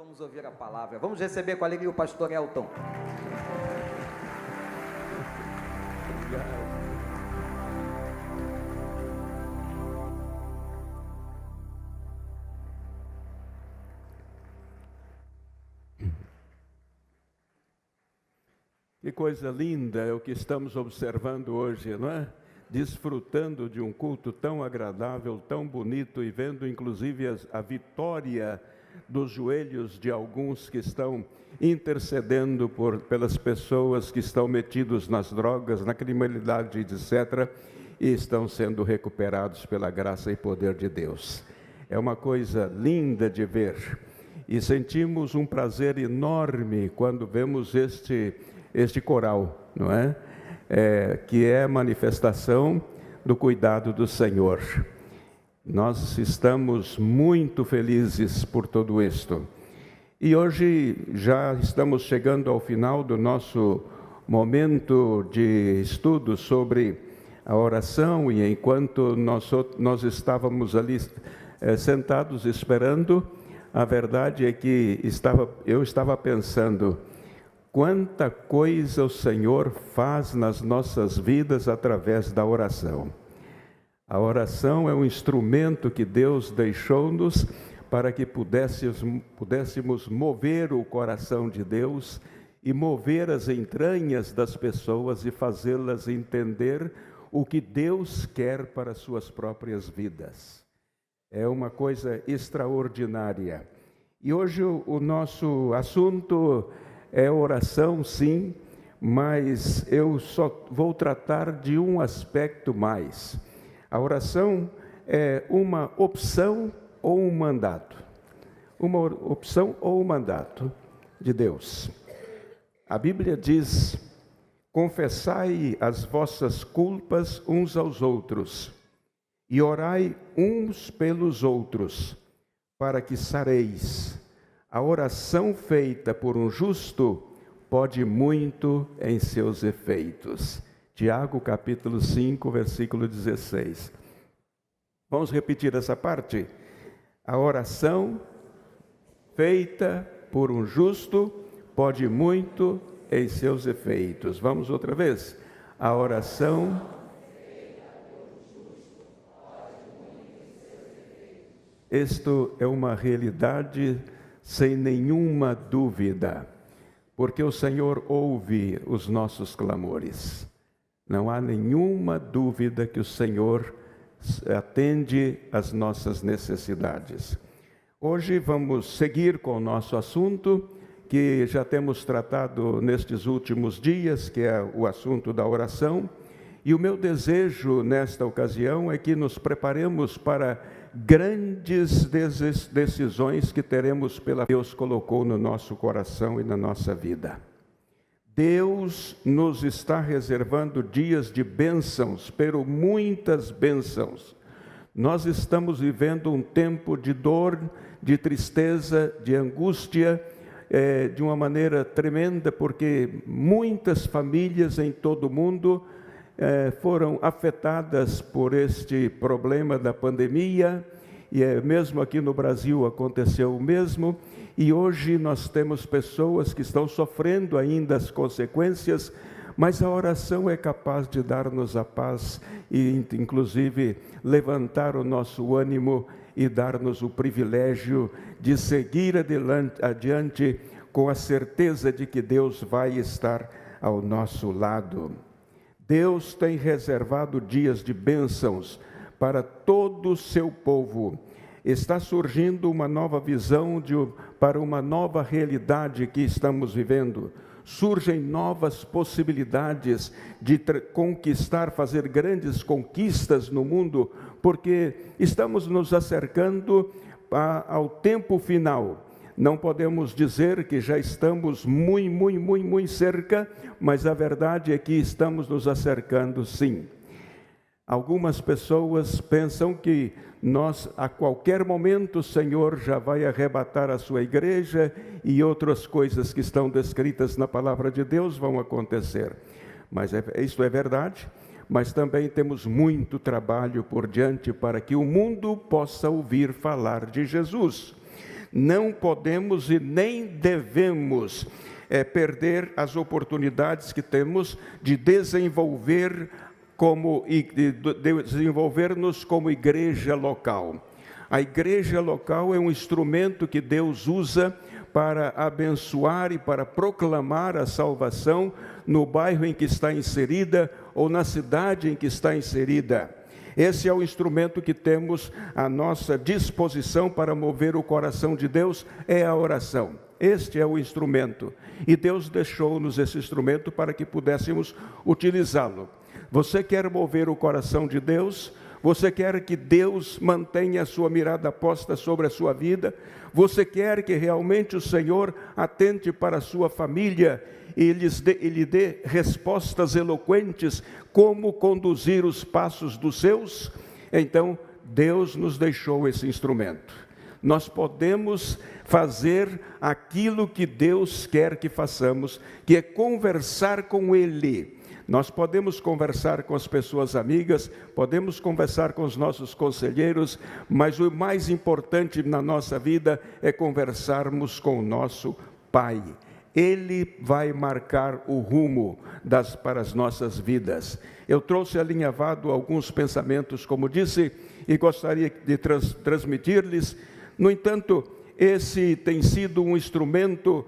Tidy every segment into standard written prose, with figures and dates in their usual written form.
Vamos ouvir a palavra. Vamos receber com alegria o pastor Elton. Que coisa linda é o que estamos observando hoje, não é? Desfrutando de um culto tão agradável, tão bonito, e vendo inclusive a vitória dos joelhos de alguns que estão intercedendo pelas pessoas que estão metidos nas drogas, na criminalidade, etc., e estão sendo recuperados pela graça e poder de Deus. É uma coisa linda de ver, e sentimos um prazer enorme quando vemos este coral, não é? Que é a manifestação do cuidado do Senhor. Nós estamos muito felizes por tudo isto. E hoje já estamos chegando ao final do nosso momento de estudo sobre a oração, e enquanto nós estávamos ali sentados esperando, a verdade é que eu estava pensando: quanta coisa o Senhor faz nas nossas vidas através da oração. A oração é um instrumento que Deus deixou-nos para que pudéssemos mover o coração de Deus e mover as entranhas das pessoas e fazê-las entender o que Deus quer para suas próprias vidas. É uma coisa extraordinária. E hoje o nosso assunto é oração, sim, mas eu só vou tratar de um aspecto mais. A oração é uma opção ou um mandato. Uma opção ou um mandato de Deus. A Bíblia diz: confessai as vossas culpas uns aos outros e orai uns pelos outros, para que sareis. A oração feita por um justo pode muito em seus efeitos. Tiago, capítulo 5, versículo 16. Vamos repetir essa parte? A oração feita por um justo pode muito em seus efeitos. Vamos outra vez? A oração feita por um justo pode muito em seus efeitos. Isto é uma realidade sem nenhuma dúvida, porque o Senhor ouve os nossos clamores. Não há nenhuma dúvida que o Senhor atende às nossas necessidades. Hoje vamos seguir com o nosso assunto, que já temos tratado nestes últimos dias, que é o assunto da oração. E o meu desejo nesta ocasião é que nos preparemos para grandes decisões que teremos Deus colocou no nosso coração e na nossa vida. Deus nos está reservando dias de bênçãos, pero muitas bênçãos. Nós estamos vivendo um tempo de dor, de tristeza, de angústia, de uma maneira tremenda, porque muitas famílias em todo o mundo foram afetadas por este problema da pandemia, e mesmo aqui no Brasil aconteceu o mesmo, e hoje nós temos pessoas que estão sofrendo ainda as consequências, mas a oração é capaz de dar-nos a paz e inclusive levantar o nosso ânimo e dar-nos o privilégio de seguir adiante com a certeza de que Deus vai estar ao nosso lado. Deus tem reservado dias de bênçãos para todo o seu povo. Está surgindo uma nova visão para uma nova realidade que estamos vivendo. Surgem novas possibilidades de conquistar, fazer grandes conquistas no mundo, porque estamos nos acercando ao tempo final. Não podemos dizer que já estamos muito cerca, mas a verdade é que estamos nos acercando, sim. Algumas pessoas pensam que a qualquer momento o Senhor já vai arrebatar a sua igreja e outras coisas que estão descritas na palavra de Deus vão acontecer. Mas isso é verdade, mas também temos muito trabalho por diante para que o mundo possa ouvir falar de Jesus. Não podemos e nem devemos perder as oportunidades que temos de desenvolver-nos como igreja local. A igreja local é um instrumento que Deus usa para abençoar e para proclamar a salvação no bairro em que está inserida ou na cidade em que está inserida. Esse é o instrumento que temos à nossa disposição para mover o coração de Deus, é a oração. Este é o instrumento. E Deus deixou-nos esse instrumento para que pudéssemos utilizá-lo. Você quer mover o coração de Deus? Você quer que Deus mantenha a sua mirada posta sobre a sua vida? Você quer que realmente o Senhor atente para a sua família e lhe dê respostas eloquentes como conduzir os passos dos seus? Então, Deus nos deixou esse instrumento. Nós podemos fazer aquilo que Deus quer que façamos, que é conversar com Ele. Nós podemos conversar com as pessoas amigas, podemos conversar com os nossos conselheiros, mas o mais importante na nossa vida é conversarmos com o nosso Pai. Ele vai marcar o rumo para as nossas vidas. Eu trouxe alinhavado alguns pensamentos, como disse, e gostaria de transmitir-lhes. No entanto, esse tem sido um instrumento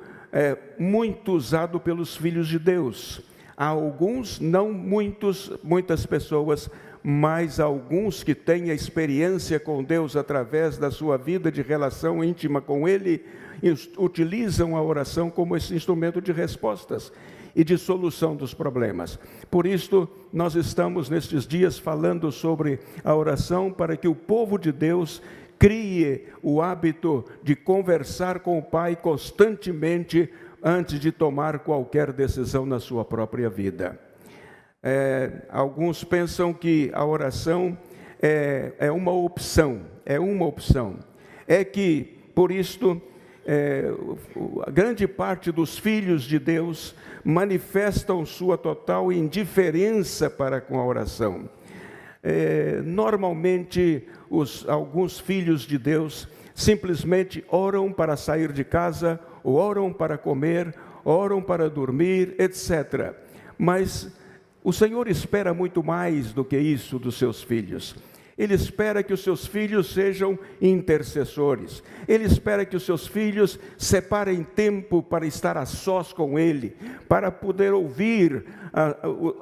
muito usado pelos filhos de Deus. Há alguns, não muitas pessoas, mas alguns que têm a experiência com Deus através da sua vida de relação íntima com Ele, utilizam a oração como esse instrumento de respostas e de solução dos problemas. Por isso, nós estamos nestes dias falando sobre a oração para que o povo de Deus crie o hábito de conversar com o Pai constantemente antes de tomar qualquer decisão na sua própria vida. Alguns pensam que a oração é uma opção. É que, por isto, a grande parte dos filhos de Deus manifestam sua total indiferença para com a oração. Normalmente, alguns filhos de Deus simplesmente oram para sair de casa, ou oram para comer, oram para dormir, etc. Mas o Senhor espera muito mais do que isso dos seus filhos. Ele espera que os seus filhos sejam intercessores. Ele espera que os seus filhos separem tempo para estar a sós com Ele, para poder ouvir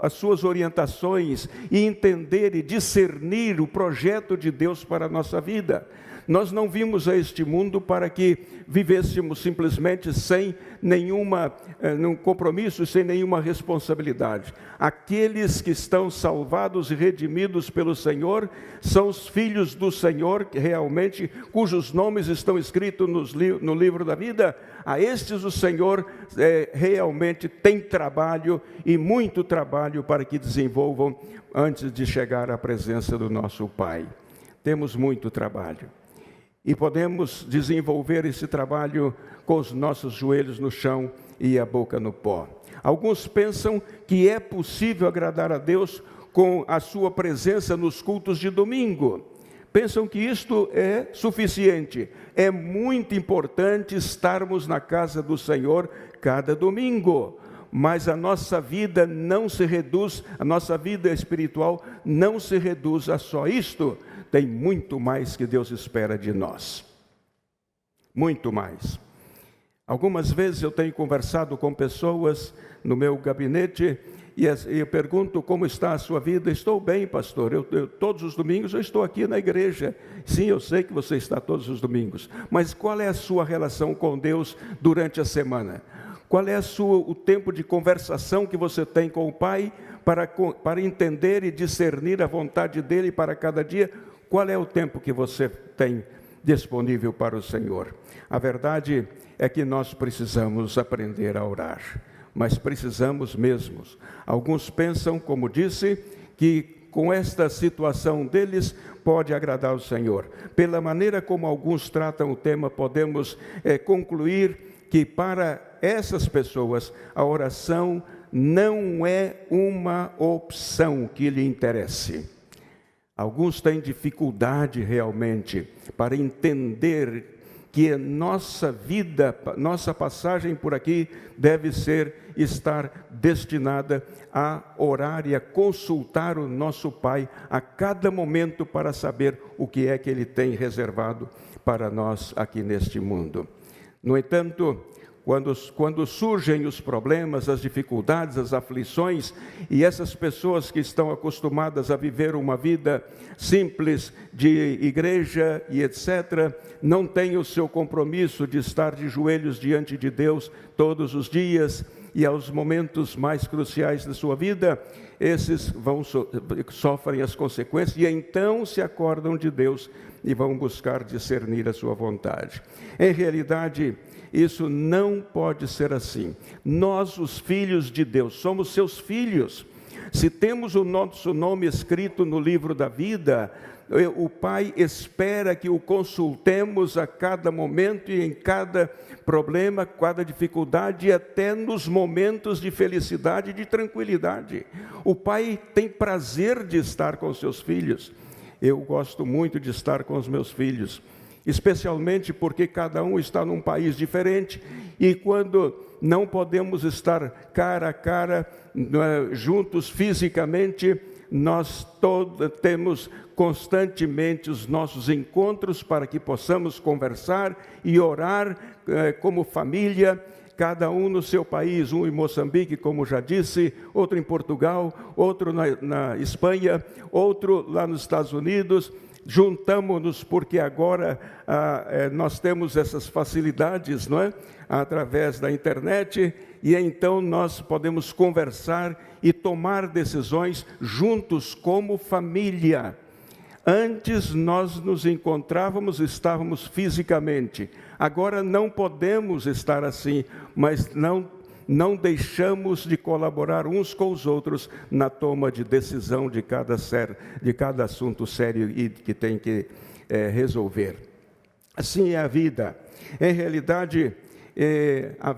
as suas orientações e entender e discernir o projeto de Deus para a nossa vida. Nós não vimos a este mundo para que vivêssemos simplesmente sem nenhum compromisso, sem nenhuma responsabilidade. Aqueles que estão salvados e redimidos pelo Senhor são os filhos do Senhor, realmente, cujos nomes estão escritos no livro da vida. A estes o Senhor realmente tem trabalho, e muito trabalho, para que desenvolvam antes de chegar à presença do nosso Pai. Temos muito trabalho. E podemos desenvolver esse trabalho com os nossos joelhos no chão e a boca no pó. Alguns pensam que é possível agradar a Deus com a sua presença nos cultos de domingo. Pensam que isto é suficiente. É muito importante estarmos na casa do Senhor cada domingo. Mas a nossa vida não se reduz, a nossa vida espiritual não se reduz a só isto. Tem muito mais que Deus espera de nós. Muito mais. Algumas vezes eu tenho conversado com pessoas no meu gabinete e eu pergunto: como está a sua vida? Estou bem, pastor. Todos os domingos eu estou aqui na igreja. Sim, eu sei que você está todos os domingos. Mas qual é a sua relação com Deus durante a semana? Qual é o tempo de conversação que você tem com o Pai para entender e discernir a vontade dEle para cada dia? Qual é o tempo que você tem disponível para o Senhor? A verdade é que nós precisamos aprender a orar, mas precisamos mesmo. Alguns pensam, como disse, que com esta situação deles pode agradar o Senhor. Pela maneira como alguns tratam o tema, podemos concluir que para essas pessoas a oração não é uma opção que lhe interesse. Alguns têm dificuldade realmente para entender que nossa vida, nossa passagem por aqui deve estar destinada a orar e a consultar o nosso Pai a cada momento para saber o que é que Ele tem reservado para nós aqui neste mundo. No entanto, quando surgem os problemas, as dificuldades, as aflições, e essas pessoas que estão acostumadas a viver uma vida simples de igreja e etc., não têm o seu compromisso de estar de joelhos diante de Deus todos os dias, e aos momentos mais cruciais da sua vida, esses sofrem as consequências, e então se acordam de Deus e vão buscar discernir a sua vontade. Em realidade, isso não pode ser assim. Nós, os filhos de Deus, somos seus filhos. Se temos o nosso nome escrito no livro da vida, o Pai espera que o consultemos a cada momento e em cada problema, cada dificuldade, e até nos momentos de felicidade e de tranquilidade. O Pai tem prazer de estar com seus filhos. Eu gosto muito de estar com os meus filhos, especialmente porque cada um está num país diferente, e quando não podemos estar cara a cara, juntos fisicamente, nós temos constantemente os nossos encontros para que possamos conversar e orar como família, cada um no seu país, um em Moçambique, como já disse, outro em Portugal, outro na Espanha, outro lá nos Estados Unidos. Juntamos-nos porque agora nós temos essas facilidades, não é? Através da internet, e então nós podemos conversar e tomar decisões juntos como família. Antes nós nos encontrávamos, estávamos fisicamente. Agora não podemos estar assim, mas não deixamos de colaborar uns com os outros na toma de decisão de cada assunto sério e que tem que resolver. Assim é a vida. Em realidade,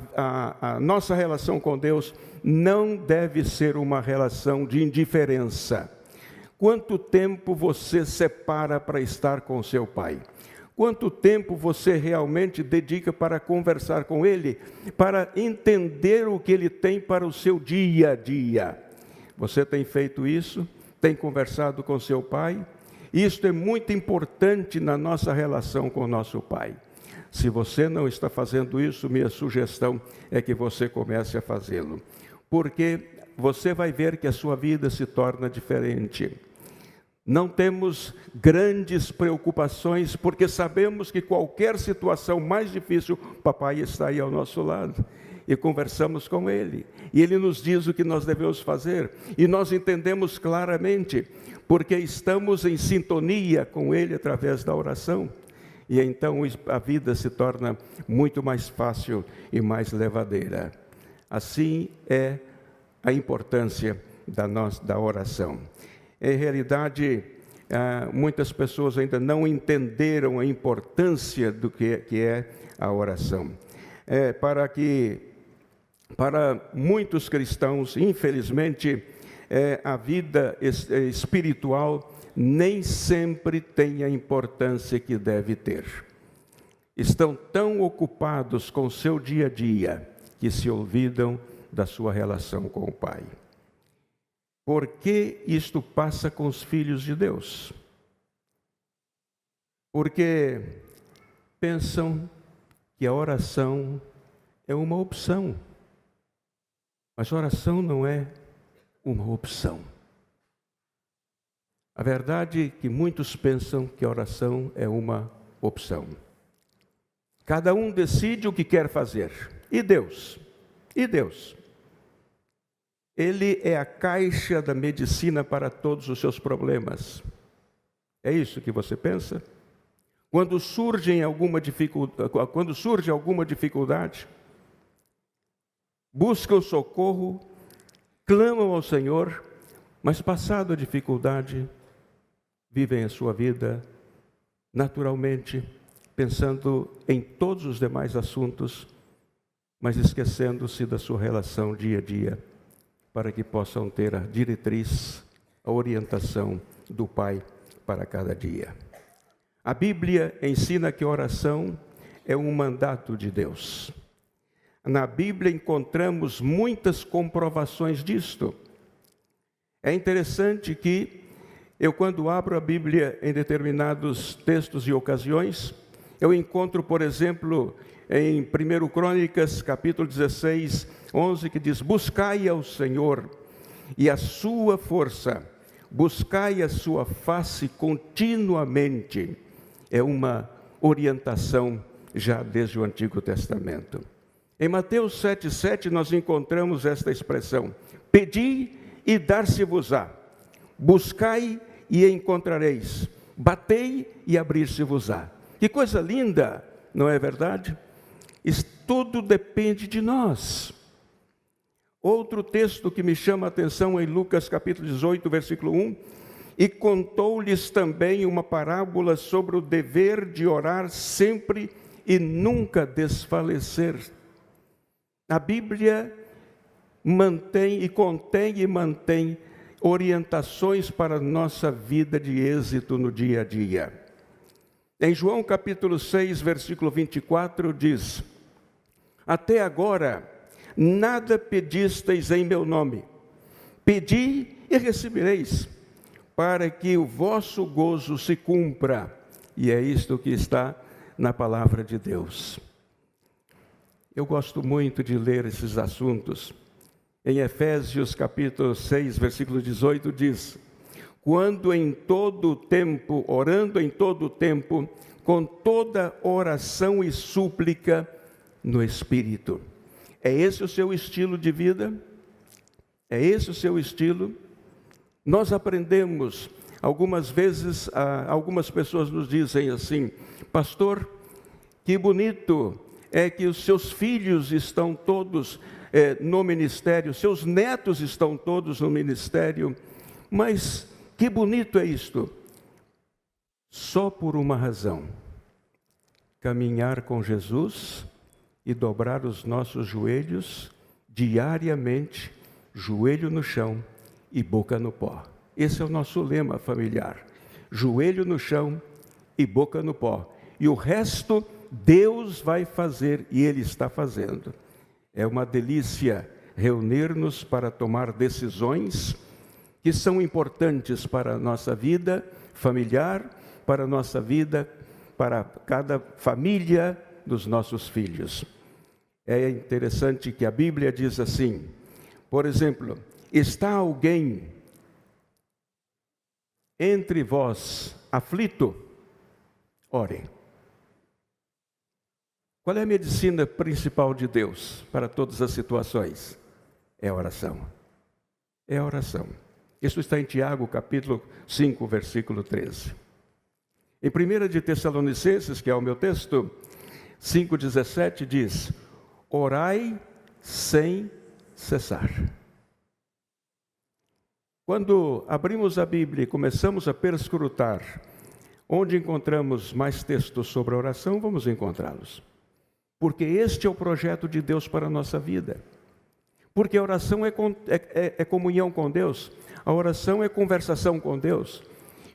a nossa relação com Deus não deve ser uma relação de indiferença. Quanto tempo você separa para estar com seu pai? Quanto tempo você realmente dedica para conversar com ele, para entender o que ele tem para o seu dia a dia? Você tem feito isso? Tem conversado com seu pai? Isto é muito importante na nossa relação com o nosso pai. Se você não está fazendo isso, minha sugestão é que você comece a fazê-lo, porque você vai ver que a sua vida se torna diferente. Não temos grandes preocupações, porque sabemos que qualquer situação mais difícil, papai está aí ao nosso lado, e conversamos com ele, e ele nos diz o que nós devemos fazer, e nós entendemos claramente, porque estamos em sintonia com ele através da oração, e então a vida se torna muito mais fácil e mais levadeira. Assim é a importância da oração. Em realidade, muitas pessoas ainda não entenderam a importância do que é a oração. Para muitos cristãos, infelizmente, a vida espiritual nem sempre tem a importância que deve ter. Estão tão ocupados com o seu dia a dia que se olvidam da sua relação com o Pai. Por que isto passa com os filhos de Deus? Porque pensam que a oração é uma opção. Mas a oração não é uma opção. A verdade é que muitos pensam que a oração é uma opção. Cada um decide o que quer fazer. E Deus? E Deus? Ele é a caixa da medicina para todos os seus problemas. É isso que você pensa? Quando surge alguma dificuldade, buscam socorro, clamam ao Senhor, mas passado a dificuldade, vivem a sua vida naturalmente, pensando em todos os demais assuntos, mas esquecendo-se da sua relação dia a dia, para que possam ter a diretriz, a orientação do Pai para cada dia. A Bíblia ensina que a oração é um mandato de Deus. Na Bíblia encontramos muitas comprovações disto. É interessante que eu, quando abro a Bíblia em determinados textos e ocasiões, eu encontro, por exemplo, em 1 Crônicas, capítulo 16, 11, que diz: buscai ao Senhor e a sua força, buscai a sua face continuamente. É uma orientação já desde o Antigo Testamento. Em Mateus 7,7 nós encontramos esta expressão: pedi e dar-se-vos-á, buscai e encontrareis, batei e abrir-se-vos-á. Que coisa linda, não é verdade? Isso tudo depende de nós. Outro texto que me chama a atenção é em Lucas capítulo 18, versículo 1, e contou-lhes também uma parábola sobre o dever de orar sempre e nunca desfalecer. A Bíblia contém e mantém orientações para a nossa vida de êxito no dia a dia. Em João capítulo 6, versículo 24, diz: até agora nada pedisteis em meu nome. Pedi e recebereis, para que o vosso gozo se cumpra. E é isto que está na palavra de Deus. Eu gosto muito de ler esses assuntos. Em Efésios capítulo 6, versículo 18, diz: quando em todo o tempo, orando em todo o tempo, com toda oração e súplica no Espírito. É esse o seu estilo de vida? É esse o seu estilo? Nós aprendemos, algumas vezes, algumas pessoas nos dizem assim: pastor, que bonito é que os seus filhos estão todos no ministério, seus netos estão todos no ministério, mas que bonito é isto. Só por uma razão: caminhar com Jesus e dobrar os nossos joelhos diariamente, joelho no chão e boca no pó. Esse é o nosso lema familiar: joelho no chão e boca no pó. E o resto Deus vai fazer, e Ele está fazendo. É uma delícia reunir-nos para tomar decisões que são importantes para a nossa vida familiar, para a nossa vida, para cada família dos nossos filhos. É interessante que a Bíblia diz assim, por exemplo: está alguém entre vós aflito? Ore. Qual é a medicina principal de Deus para todas as situações? É a oração. É a oração. Isso está em Tiago, capítulo 5, versículo 13. Em 1 de Tessalonicenses, que é o meu texto, 5,17 diz: orai sem cessar. Quando abrimos a Bíblia e começamos a perscrutar onde encontramos mais textos sobre a oração, vamos encontrá-los. Porque este é o projeto de Deus para a nossa vida. Porque a oração é comunhão com Deus, a oração é conversação com Deus.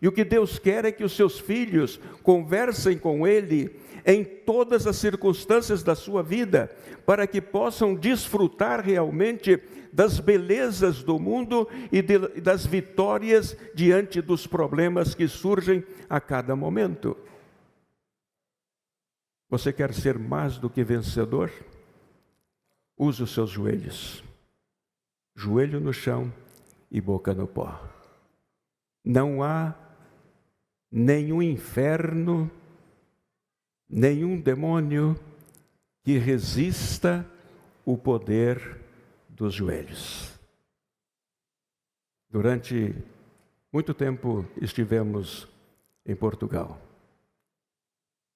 E o que Deus quer é que os seus filhos conversem com Ele em todas as circunstâncias da sua vida, para que possam desfrutar realmente das belezas do mundo e das vitórias diante dos problemas que surgem a cada momento. Você quer ser mais do que vencedor? Use os seus joelhos. Joelho no chão e boca no pó. Não há nenhum inferno, nenhum demônio que resista o poder dos joelhos. Durante muito tempo estivemos em Portugal.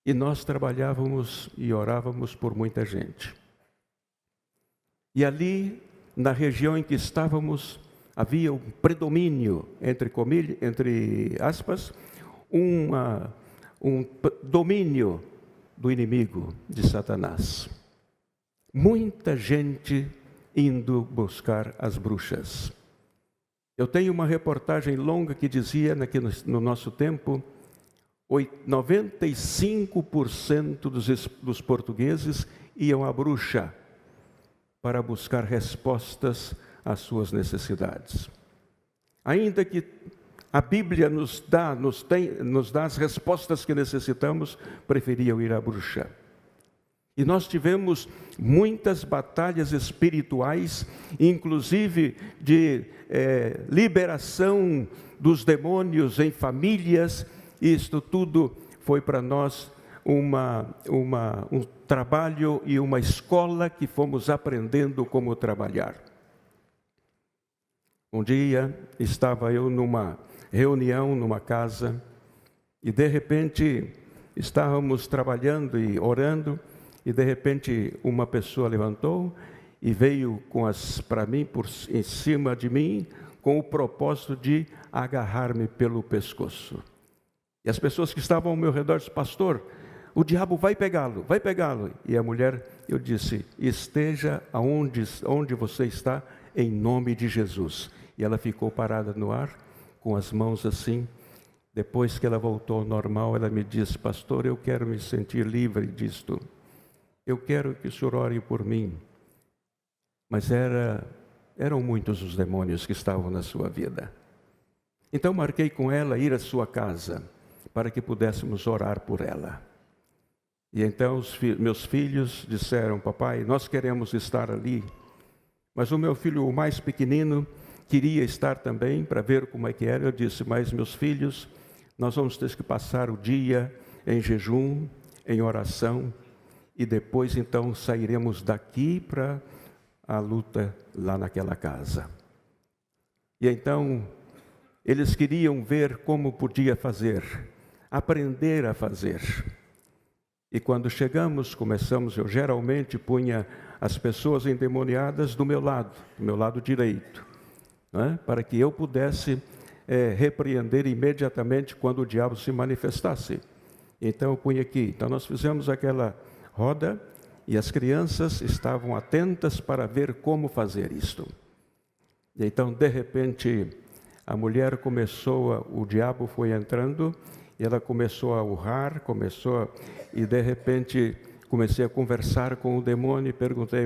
E nós trabalhávamos e orávamos por muita gente. E ali, na região em que estávamos, havia um predomínio, entre aspas, um domínio do inimigo, de Satanás. Muita gente indo buscar as bruxas. Eu tenho uma reportagem longa que dizia, no nosso tempo, 95% dos portugueses iam à bruxa para buscar respostas às suas necessidades. Ainda que a Bíblia nos dá as respostas que necessitamos, preferiam ir à bruxa. E nós tivemos muitas batalhas espirituais, inclusive de liberação dos demônios em famílias. Isto tudo foi para nós um trabalho e uma escola que fomos aprendendo como trabalhar. Um dia estava eu numa reunião, numa casa, e de repente estávamos trabalhando e orando, e de repente uma pessoa levantou e veio para mim, em cima de mim, com o propósito de agarrar-me pelo pescoço. E as pessoas que estavam ao meu redor disseram: pastor, o diabo vai pegá-lo, vai pegá-lo. E a mulher, eu disse: esteja onde você está, em nome de Jesus. E ela ficou parada no ar, com as mãos assim. Depois que ela voltou ao normal, ela me disse: pastor, eu quero me sentir livre disto. Eu quero que o senhor ore por mim. Mas eram muitos os demônios que estavam na sua vida. Então marquei com ela ir à sua casa, para que pudéssemos orar por ela. E então meus filhos disseram: papai, nós queremos estar ali. Mas o meu filho, o mais pequenino, queria estar também para ver como é que era. Eu disse: mas meus filhos, nós vamos ter que passar o dia em jejum, em oração, e depois então sairemos daqui para a luta lá naquela casa. E então eles queriam ver como podia fazer, aprender a fazer. E quando chegamos, eu geralmente punha as pessoas endemoniadas do meu lado direito, né? Para que eu pudesse repreender imediatamente quando o diabo se manifestasse. Então eu punha aqui. Então nós fizemos aquela roda e as crianças estavam atentas para ver como fazer isto. E então, de repente, a mulher o diabo foi entrando, e ela começou a urrar, e de repente comecei a conversar com o demônio e perguntei: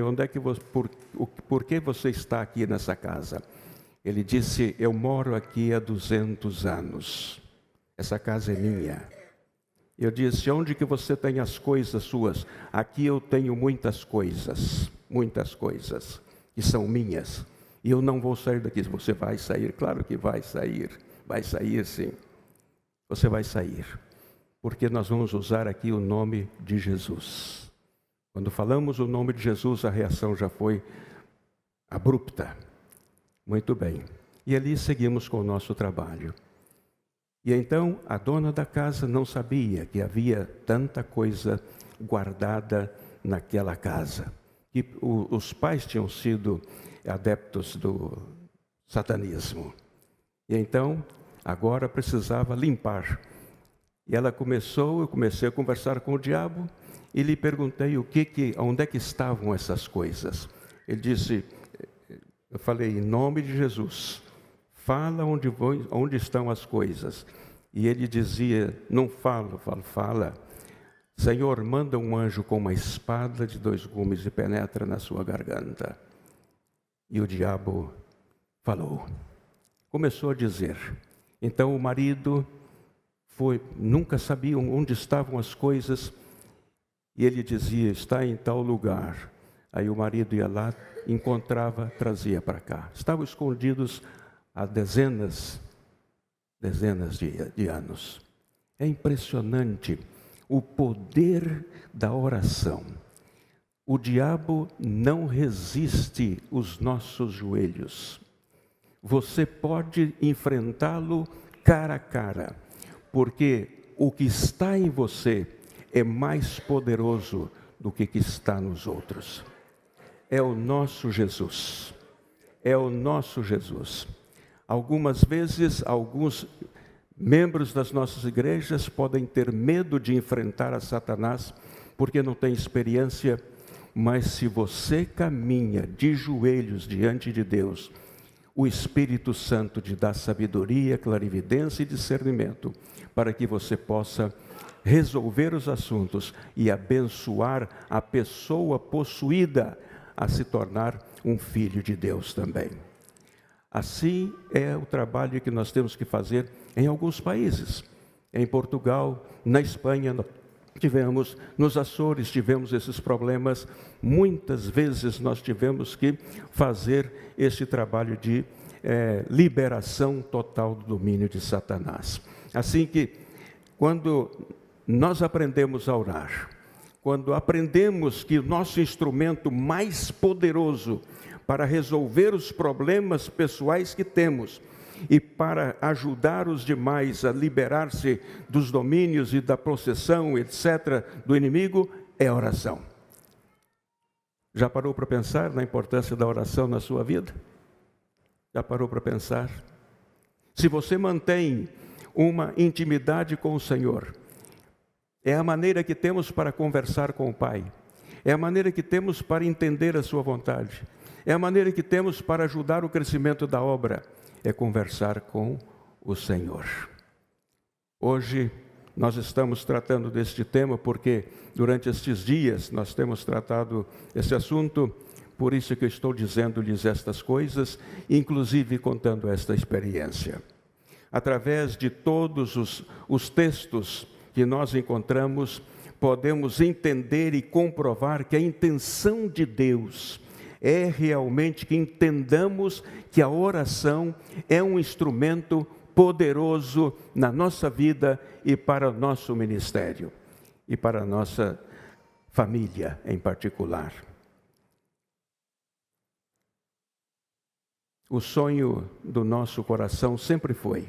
por que você está aqui nessa casa? Ele disse: eu moro aqui há 200 anos, essa casa é minha. Eu disse: onde que você tem as coisas suas? Aqui eu tenho muitas coisas, que são minhas. E eu não vou sair daqui. Você vai sair? Claro que vai sair sim. Você vai sair, porque nós vamos usar aqui o nome de Jesus. Quando falamos o nome de Jesus, a reação já foi abrupta. Muito bem. E ali seguimos com o nosso trabalho. E então a dona da casa não sabia que havia tanta coisa guardada naquela casa. Que os pais tinham sido adeptos do satanismo. E então, agora precisava limpar. E eu comecei a conversar com o diabo e lhe perguntei onde é que estavam essas coisas. Ele disse, eu falei: em nome de Jesus, fala onde estão as coisas. E ele dizia: não fala. Senhor, manda um anjo com uma espada de 2 gumes e penetra na sua garganta. E o diabo falou. Começou a dizer. Então o marido nunca sabia onde estavam as coisas, e ele dizia: está em tal lugar. Aí o marido ia lá, encontrava, trazia para cá. Estavam escondidos há dezenas de anos. É impressionante o poder da oração. O diabo não resiste os nossos joelhos. Você pode enfrentá-lo cara a cara, porque o que está em você é mais poderoso do que está nos outros. É o nosso Jesus. É o nosso Jesus. Algumas vezes, alguns membros das nossas igrejas podem ter medo de enfrentar a Satanás, porque não têm experiência. Mas se você caminha de joelhos diante de Deus, o Espírito Santo te dá sabedoria, clarividência e discernimento, para que você possa resolver os assuntos e abençoar a pessoa possuída a se tornar um filho de Deus também. Assim é o trabalho que nós temos que fazer em alguns países. Em Portugal, na Espanha, nos Açores tivemos esses problemas. Muitas vezes nós tivemos que fazer esse trabalho de liberação total do domínio de Satanás. Assim que, quando nós aprendemos a orar, quando aprendemos que o nosso instrumento mais poderoso para resolver os problemas pessoais que temos e para ajudar os demais a liberar-se dos domínios e da possessão, etc., do inimigo, é a oração. Já parou para pensar na importância da oração na sua vida? Já parou para pensar? Se você mantém uma intimidade com o Senhor, é a maneira que temos para conversar com o Pai, é a maneira que temos para entender a sua vontade, é a maneira que temos para ajudar o crescimento da obra, é conversar com o Senhor. Hoje nós estamos tratando deste tema porque durante estes dias nós temos tratado esse assunto, por isso que eu estou dizendo-lhes estas coisas, inclusive contando esta experiência. Através de todos os textos que nós encontramos, podemos entender e comprovar que a intenção de Deus é realmente que entendamos que a oração é um instrumento poderoso na nossa vida e para o nosso ministério e para a nossa família em particular. O sonho do nosso coração sempre foi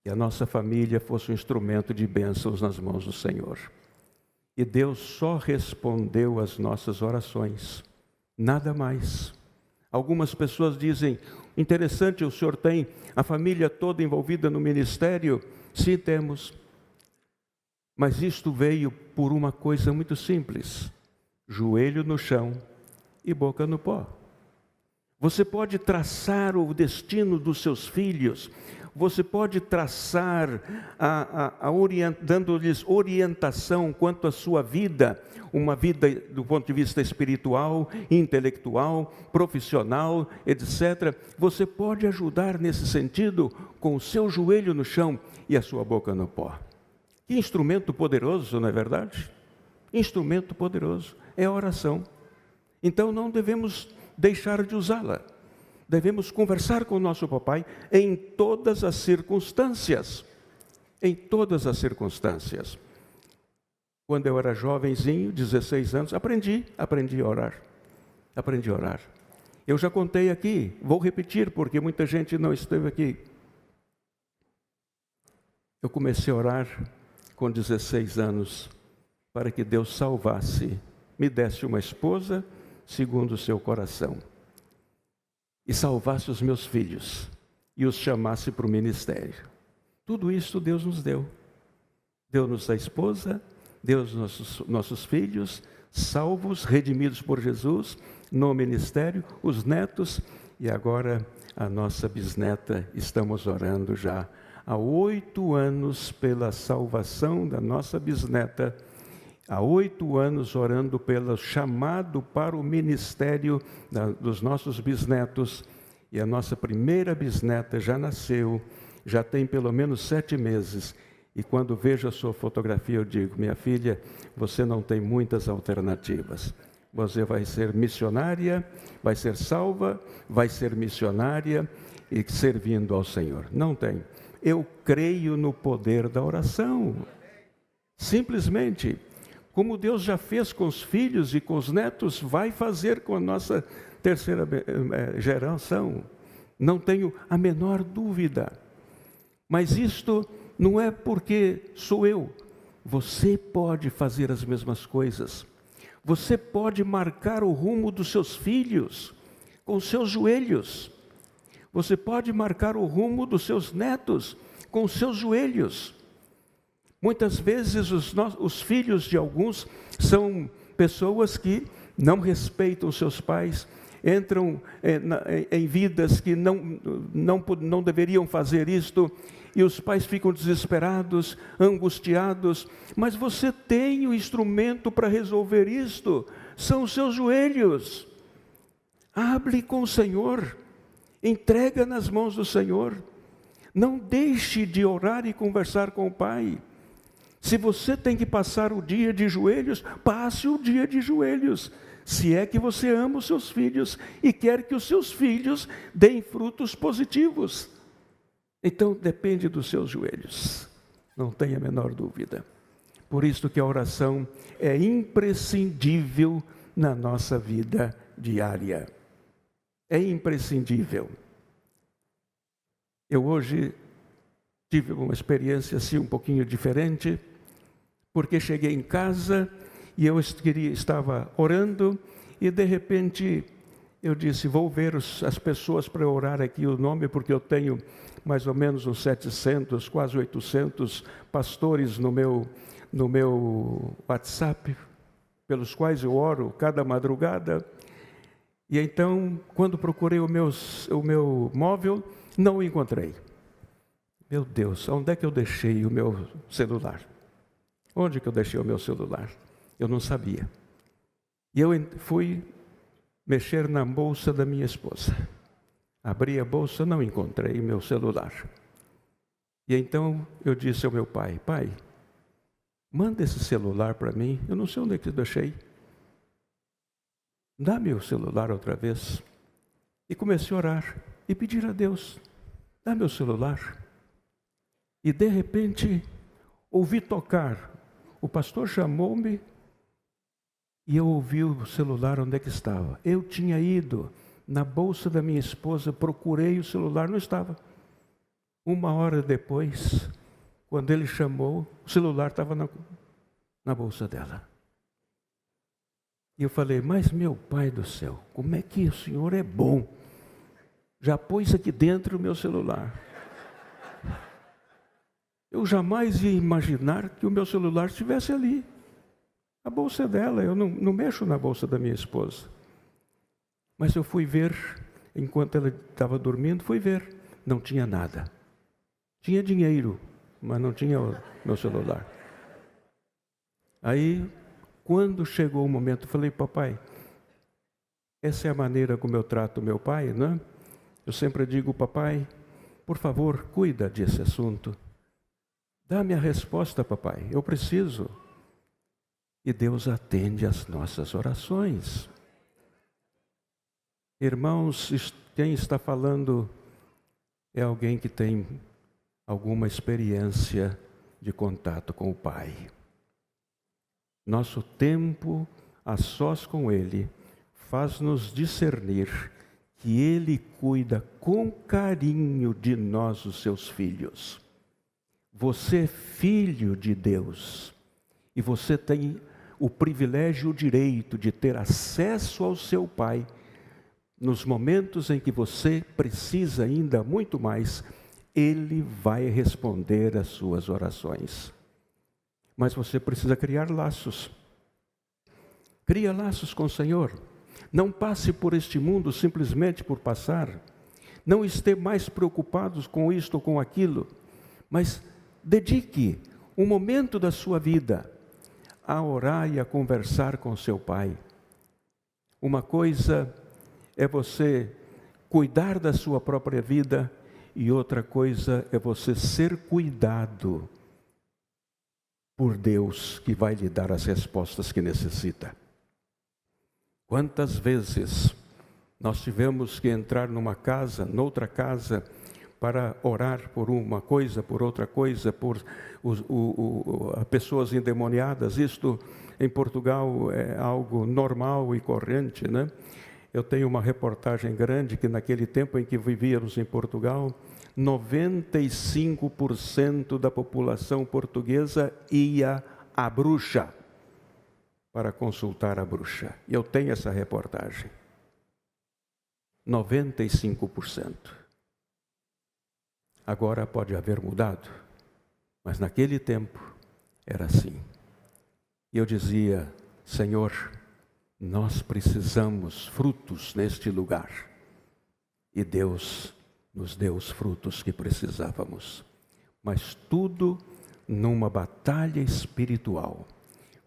que a nossa família fosse um instrumento de bênçãos nas mãos do Senhor. E Deus só respondeu às nossas orações, nada mais. Algumas pessoas dizem, interessante, o senhor tem a família toda envolvida no ministério? Sim, temos. Mas isto veio por uma coisa muito simples, joelho no chão e boca no pó. Você pode traçar o destino dos seus filhos, você pode traçar, dando-lhes orientação quanto à sua vida, uma vida do ponto de vista espiritual, intelectual, profissional, etc. Você pode ajudar nesse sentido com o seu joelho no chão e a sua boca no pó. Que instrumento poderoso, não é verdade? Instrumento poderoso é a oração. Então não devemos deixar de usá-la. Devemos conversar com o nosso papai em todas as circunstâncias. Em todas as circunstâncias. Quando eu era jovenzinho, 16 anos, aprendi a orar. Aprendi a orar. Eu já contei aqui, vou repetir porque muita gente não esteve aqui. Eu comecei a orar com 16 anos para que Deus salvasse, me desse uma esposa segundo o seu coração e salvasse os meus filhos e os chamasse para o ministério. Tudo isso Deus nos deu. Deu-nos a esposa, Deus nossos filhos, salvos, redimidos por Jesus, no ministério, os netos, e agora a nossa bisneta. Estamos orando já há 8 anos pela salvação da nossa bisneta, há 8 anos orando pelo chamado para o ministério dos nossos bisnetos, e a nossa primeira bisneta já nasceu, já tem pelo menos 7 meses, e quando vejo a sua fotografia eu digo, minha filha, você não tem muitas alternativas. Você vai ser missionária, vai ser salva, vai ser missionária e servindo ao Senhor. Não tem. Eu creio no poder da oração. Simplesmente, como Deus já fez com os filhos e com os netos, vai fazer com a nossa terceira geração. Não tenho a menor dúvida. Mas isto não é porque sou eu. Você pode fazer as mesmas coisas. Você pode marcar o rumo dos seus filhos com os seus joelhos. Você pode marcar o rumo dos seus netos com os seus joelhos. Muitas vezes os filhos de alguns são pessoas que não respeitam seus pais, entram em vidas que não deveriam fazer isto, e os pais ficam desesperados, angustiados, mas você tem o instrumento para resolver isto, são os seus joelhos. Hable com o Senhor, entrega nas mãos do Senhor, não deixe de orar e conversar com o Pai. Se você tem que passar o dia de joelhos, passe o dia de joelhos, se é que você ama os seus filhos e quer que os seus filhos deem frutos positivos. Então depende dos seus joelhos, não tenha a menor dúvida. Por isso que a oração é imprescindível na nossa vida diária. É imprescindível. Eu hoje tive uma experiência assim um pouquinho diferente, porque cheguei em casa e eu estava orando e de repente eu disse, vou ver as pessoas para orar aqui o nome, porque eu tenho mais ou menos uns 700, quase 800 pastores no meu WhatsApp, pelos quais eu oro cada madrugada. E então, quando procurei o meu móvel, não o encontrei. Meu Deus, onde é que eu deixei o meu celular? Onde que eu deixei o meu celular? Eu não sabia. E eu fui mexer na bolsa da minha esposa. Abri a bolsa, não encontrei meu celular. E então eu disse ao meu pai, pai, manda esse celular para mim, eu não sei onde é que eu deixei. Dá meu celular outra vez. E comecei a orar e pedir a Deus, dá meu celular. E de repente, ouvi tocar. O pastor chamou-me e eu ouvi o celular onde é que estava. Eu tinha ido na bolsa da minha esposa, procurei o celular, não estava. 1 hora depois, quando ele chamou, o celular estava na bolsa dela. E eu falei, mas meu Pai do céu, como é que o Senhor é bom? Já pôs aqui dentro o meu celular. Eu jamais ia imaginar que o meu celular estivesse ali. A bolsa dela, eu não mexo na bolsa da minha esposa. Mas eu fui ver, enquanto ela estava dormindo, fui ver. Não tinha nada. Tinha dinheiro, mas não tinha o meu celular. Aí, quando chegou o momento, eu falei, papai, essa é a maneira como eu trato meu pai, não é? Eu sempre digo, papai, por favor, cuida desse assunto. Dá-me a resposta, papai, eu preciso. E Deus atende às nossas orações. Irmãos, quem está falando é alguém que tem alguma experiência de contato com o Pai. Nosso tempo a sós com Ele faz-nos discernir que Ele cuida com carinho de nós, os seus filhos. Você é filho de Deus e você tem o privilégio e o direito de ter acesso ao seu Pai nos momentos em que você precisa ainda muito mais. Ele vai responder às suas orações. Mas você precisa criar laços. Cria laços com o Senhor. Não passe por este mundo simplesmente por passar. Não esteja mais preocupados com isto ou com aquilo. Mas dedique um momento da sua vida a orar e a conversar com seu Pai. Uma coisa é você cuidar da sua própria vida e outra coisa é você ser cuidado por Deus, que vai lhe dar as respostas que necessita. Quantas vezes nós tivemos que entrar noutra casa, para orar por uma coisa, por outra coisa, por pessoas endemoniadas. Isto em Portugal é algo normal e corrente, né? Eu tenho uma reportagem grande que naquele tempo em que vivíamos em Portugal, 95% da população portuguesa ia à bruxa, para consultar a bruxa. Eu tenho essa reportagem. 95%. Agora pode haver mudado, mas naquele tempo era assim. E eu dizia, Senhor, Nós precisamos frutos neste lugar. E Deus nos deu os frutos que precisávamos. Mas tudo numa batalha espiritual.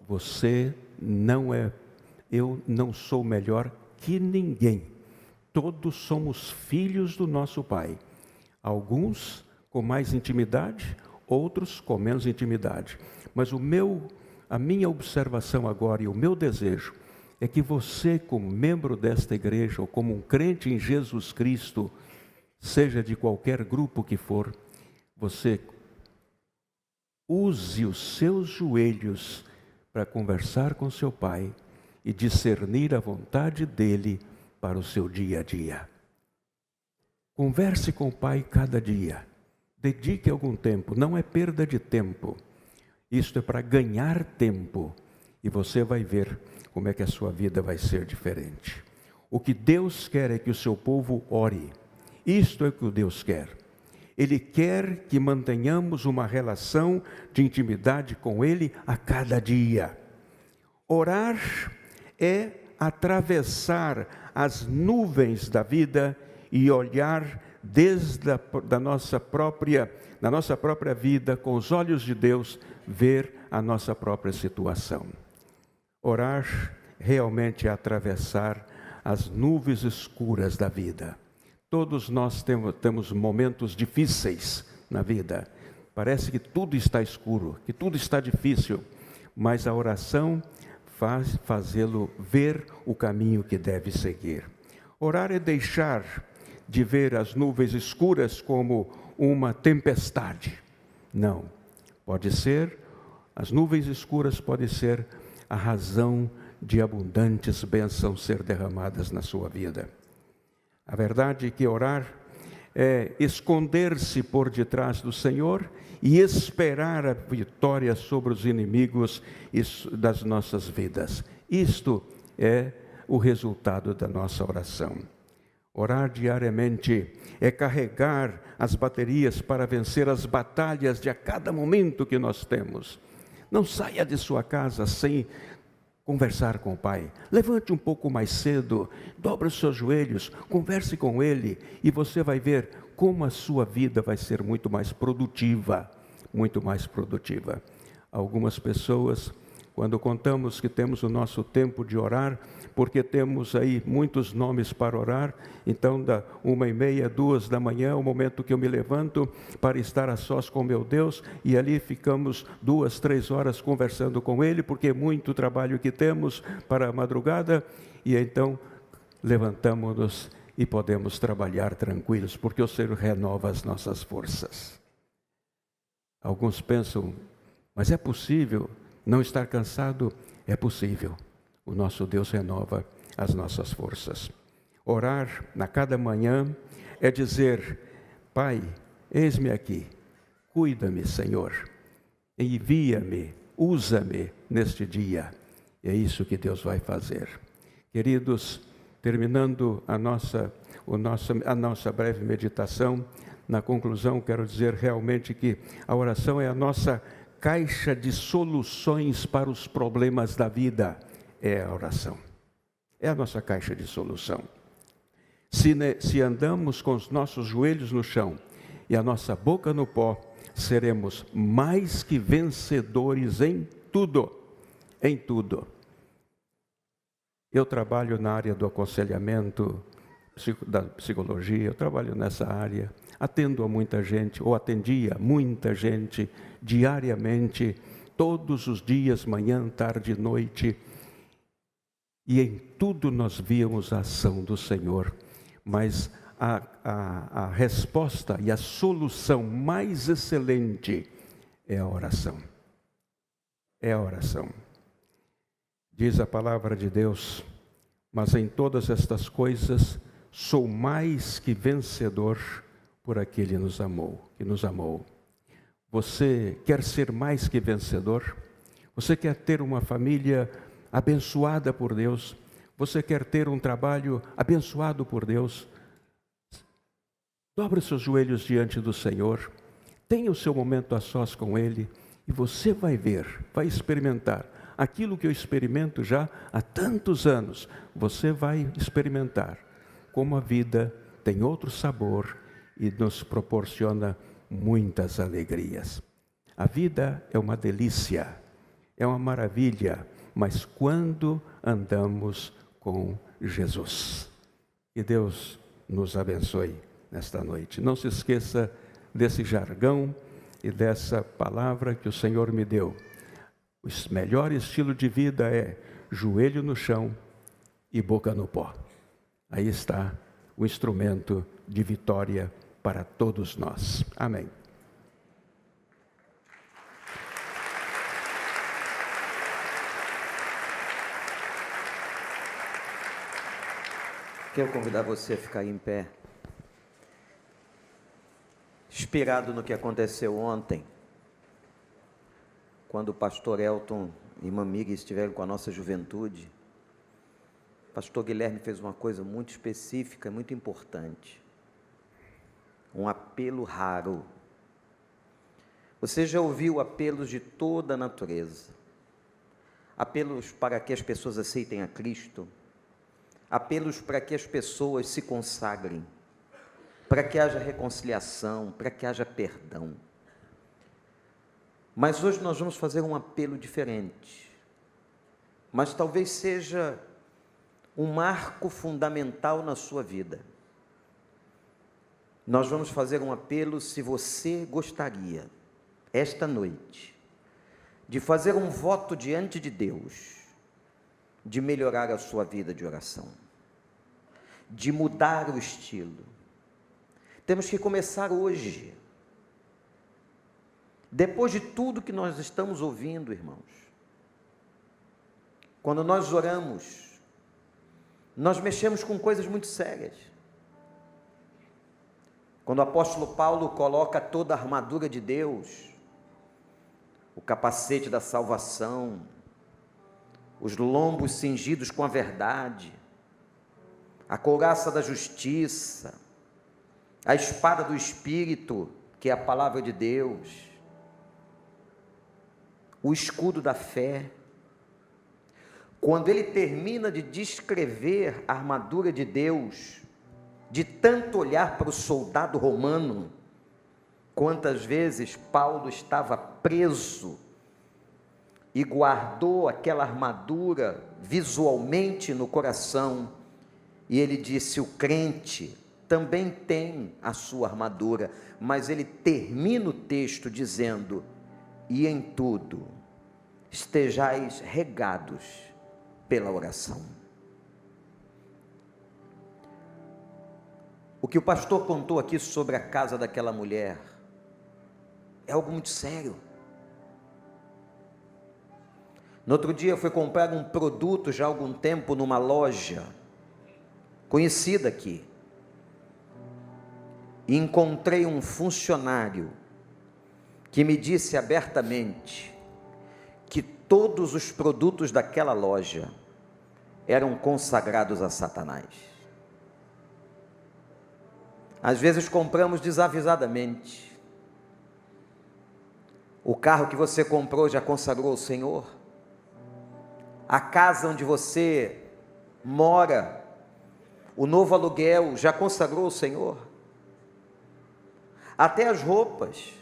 Você não é, eu não sou melhor que ninguém. Todos somos filhos do nosso Pai. Alguns com mais intimidade, outros com menos intimidade. Mas a minha observação agora e o meu desejo é que você, como membro desta igreja, ou como um crente em Jesus Cristo, seja de qualquer grupo que for, você use os seus joelhos para conversar com seu Pai e discernir a vontade dEle para o seu dia a dia. Converse com o Pai cada dia. Dedique algum tempo, não é perda de tempo. Isto é para ganhar tempo. E você vai ver como é que a sua vida vai ser diferente. O que Deus quer é que o seu povo ore. Isto é o que Deus quer. Ele quer que mantenhamos uma relação de intimidade com Ele a cada dia. Orar é atravessar as nuvens da vida e olhar desde da nossa própria vida, com os olhos de Deus, ver a nossa própria situação. Orar realmente é atravessar as nuvens escuras da vida. Todos nós temos momentos difíceis na vida. Parece que tudo está escuro, que tudo está difícil, mas a oração faz fazê-lo ver o caminho que deve seguir. Orar é deixar de ver as nuvens escuras como uma tempestade. Não, pode ser, as nuvens escuras podem ser a razão de abundantes bênçãos ser derramadas na sua vida. A verdade é que orar é esconder-se por detrás do Senhor e esperar a vitória sobre os inimigos das nossas vidas. Isto é o resultado da nossa oração. Orar diariamente é carregar as baterias para vencer as batalhas de a cada momento que nós temos. Não saia de sua casa sem conversar com o Pai. Levante um pouco mais cedo, dobre os seus joelhos, converse com Ele e você vai ver como a sua vida vai ser muito mais produtiva, muito mais produtiva. Algumas pessoas, quando contamos que temos o nosso tempo de orar, porque temos aí muitos nomes para orar, então da 1h30, 2 da manhã é o momento que eu me levanto para estar a sós com meu Deus, e ali ficamos 2, 3 horas conversando com Ele, porque é muito trabalho que temos para a madrugada, e então levantamos-nos e podemos trabalhar tranquilos, porque o Senhor renova as nossas forças. Alguns pensam, mas é possível não estar cansado? É possível. O nosso Deus renova as nossas forças. Orar na cada manhã é dizer, Pai, eis-me aqui, cuida-me, Senhor, envia-me, usa-me neste dia. É isso que Deus vai fazer. Queridos, terminando a nossa breve meditação, na conclusão quero dizer realmente que a oração é a nossa caixa de soluções para os problemas da vida. É a oração. É a nossa caixa de solução. Se andamos com os nossos joelhos no chão e a nossa boca no pó, seremos mais que vencedores em tudo. Em tudo. Eu trabalho na área do aconselhamento, da psicologia, eu trabalho nessa área, atendo a muita gente, ou atendia muita gente, diariamente, todos os dias, manhã, tarde e noite, e em tudo nós víamos a ação do Senhor, mas a resposta e a solução mais excelente é a oração. É a oração. Diz a palavra de Deus, mas em todas estas coisas sou mais que vencedor por aquele que nos amou. Você quer ser mais que vencedor? Você quer ter uma família abençoada por Deus? Você quer ter um trabalho abençoado por Deus? Dobre seus joelhos diante do Senhor, tenha o seu momento a sós com Ele, e você vai ver, vai experimentar aquilo que eu experimento já há tantos anos, você vai experimentar como a vida tem outro sabor e nos proporciona muitas alegrias. A vida é uma delícia, é uma maravilha, mas quando andamos com Jesus. Que Deus nos abençoe nesta noite. Não se esqueça desse jargão e dessa palavra que o Senhor me deu. O melhor estilo de vida é joelho no chão e boca no pó. Aí está o instrumento de vitória para todos nós. Amém. Quero convidar você a ficar em pé, inspirado no que aconteceu ontem, quando o pastor Elton e irmã Miriam estiveram com a nossa juventude. O pastor Guilherme fez uma coisa muito específica, muito importante, um apelo raro. Você já ouviu apelos de toda a natureza, apelos para que as pessoas aceitem a Cristo, apelos para que as pessoas se consagrem, para que haja reconciliação, para que haja perdão. Mas hoje nós vamos fazer um apelo diferente, mas talvez seja um marco fundamental na sua vida. Nós vamos fazer um apelo, se você gostaria, esta noite, de fazer um voto diante de Deus, de melhorar a sua vida de oração, de mudar o estilo. Temos que começar hoje. Depois de tudo que nós estamos ouvindo, irmãos, quando nós oramos, nós mexemos com coisas muito sérias. Quando o apóstolo Paulo coloca toda a armadura de Deus, o capacete da salvação, os lombos cingidos com a verdade, a couraça da justiça, a espada do Espírito, que é a palavra de Deus, o escudo da fé. Quando ele termina de descrever a armadura de Deus, de tanto olhar para o soldado romano, quantas vezes Paulo estava preso e guardou aquela armadura visualmente no coração, e ele disse: o crente também tem a sua armadura, mas ele termina o texto dizendo: e em tudo estejais regados pela oração. O que o pastor contou aqui sobre a casa daquela mulher é algo muito sério. No outro dia eu fui comprar um produto já há algum tempo numa loja conhecida aqui, e encontrei um funcionário que me disse abertamente que todos os produtos daquela loja eram consagrados a Satanás. Às vezes compramos desavisadamente. O carro que você comprou já consagrou o Senhor? A casa onde você mora, o novo aluguel, já consagrou o Senhor? Até as roupas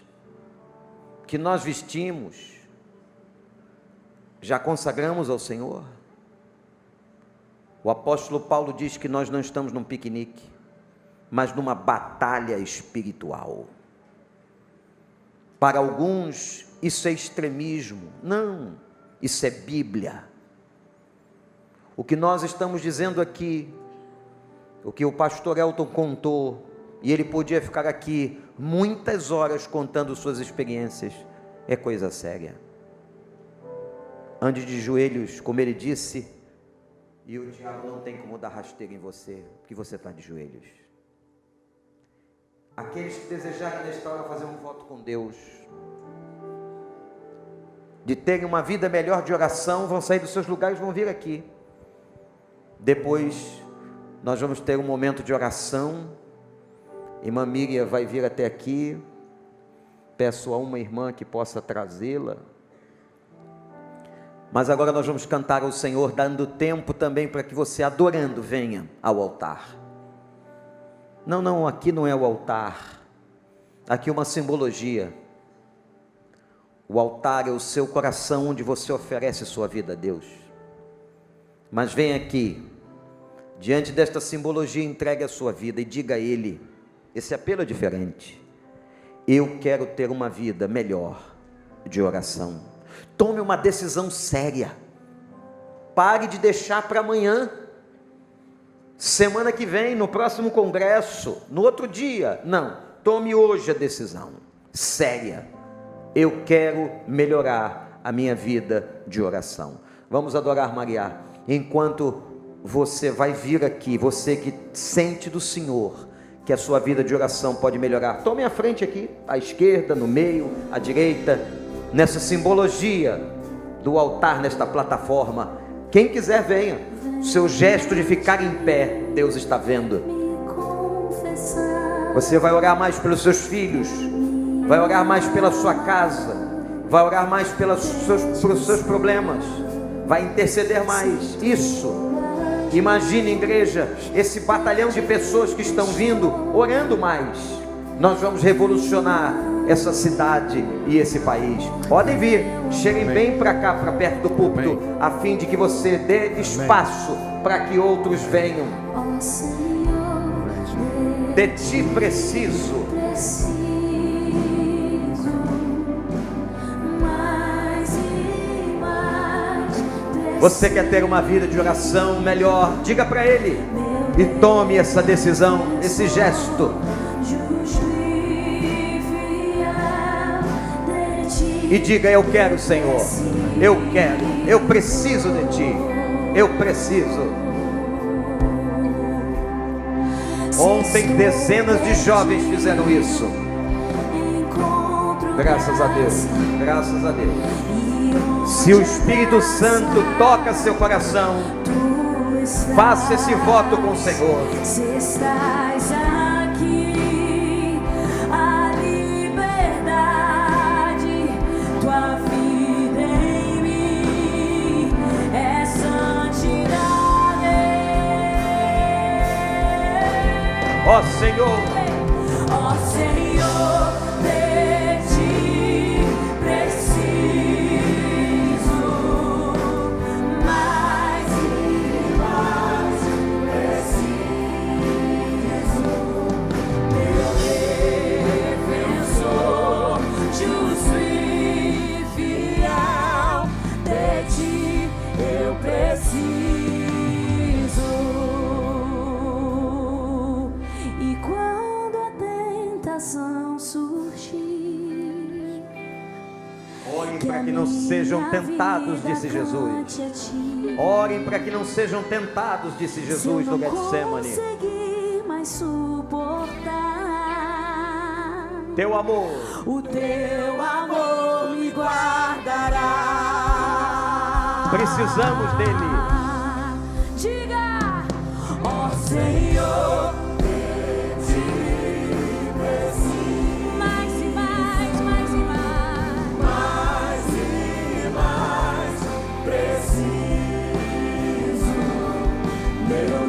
que nós vestimos, já consagramos ao Senhor? O apóstolo Paulo diz que nós não estamos num piquenique, mas numa batalha espiritual. Para alguns isso é extremismo. Não, isso é Bíblia. O que nós estamos dizendo aqui, o que o pastor Elton contou, e ele podia ficar aqui muitas horas contando suas experiências, é coisa séria. Ande de joelhos, como ele disse, e o diabo não tem como dar rasteiro em você, porque você está de joelhos. Aqueles que desejarem nesta hora fazer um voto com Deus, de terem uma vida melhor de oração, vão sair dos seus lugares, vão vir aqui. Depois nós vamos ter um momento de oração. Irmã Miriam vai vir até aqui. Peço a uma irmã que possa trazê-la. Mas agora nós vamos cantar ao Senhor, dando tempo também para que você, adorando, venha ao altar. Não, aqui não é o altar. Aqui é uma simbologia. O altar é o seu coração, onde você oferece sua vida a Deus. Mas vem aqui, diante desta simbologia, entregue a sua vida e diga a Ele, esse apelo é diferente: eu quero ter uma vida melhor de oração. Tome uma decisão séria. Pare de deixar para amanhã, semana que vem, no próximo congresso, no outro dia. Não, tome hoje a decisão séria. Eu quero melhorar a minha vida de oração. Vamos adorar Maria. Enquanto você vai vir aqui, você que sente do Senhor que a sua vida de oração pode melhorar, tome a frente aqui, à esquerda, no meio, à direita, nessa simbologia do altar, nesta plataforma. Quem quiser venha. O seu gesto de ficar em pé, Deus está vendo. Você vai orar mais pelos seus filhos, vai orar mais pela sua casa, vai orar mais pelos seus problemas, vai interceder mais. Isso. Imagine, igreja, esse batalhão de pessoas que estão vindo, orando mais. Nós vamos revolucionar essa cidade e esse país. Podem vir, cheguem bem para cá, para perto do púlpito, a fim de que você dê espaço para que outros venham. De ti preciso. Você quer ter uma vida de oração melhor? Diga para Ele e tome essa decisão, esse gesto. E diga: eu quero, Senhor, eu quero, eu preciso de Ti, eu preciso. Ontem dezenas de jovens fizeram isso. Graças a Deus, graças a Deus. Se o Espírito Santo toca seu coração, faça esse voto com o Senhor. Se estás aqui, a liberdade, tua vida em mim é santidade. Ó Senhor, Ó Senhor, de ti preciso, mais e mais preciso, meu defensor, justo e fiel, de ti eu preciso. E quando a tentação surgir, orem para que não sejam tentados, disse Jesus. Orem para que não sejam tentados, disse Jesus no Getsemane. Conseguir mais suportar, Teu amor, o teu amor me guardará. precisamos dele. Diga, ó Senhor, mais e mais, mais e mais, mais e mais preciso, meu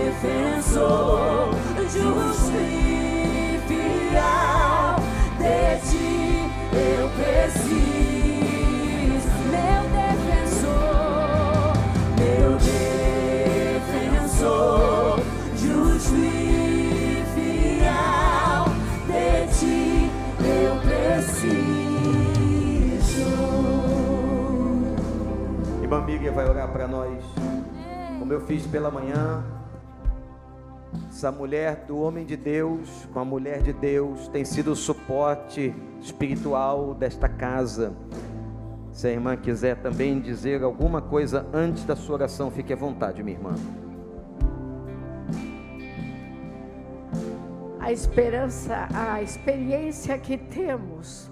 defensor, justo e fiel, de ti eu preciso, meu defensor, justo e fiel, de ti eu preciso. Irmã Miriam vai orar para nós, como eu fiz pela manhã. Essa mulher do homem de Deus, com a mulher de Deus, tem sido o suporte espiritual desta casa. Se a irmã quiser também dizer alguma coisa antes da sua oração, fique à vontade, minha irmã. A esperança, a experiência que temos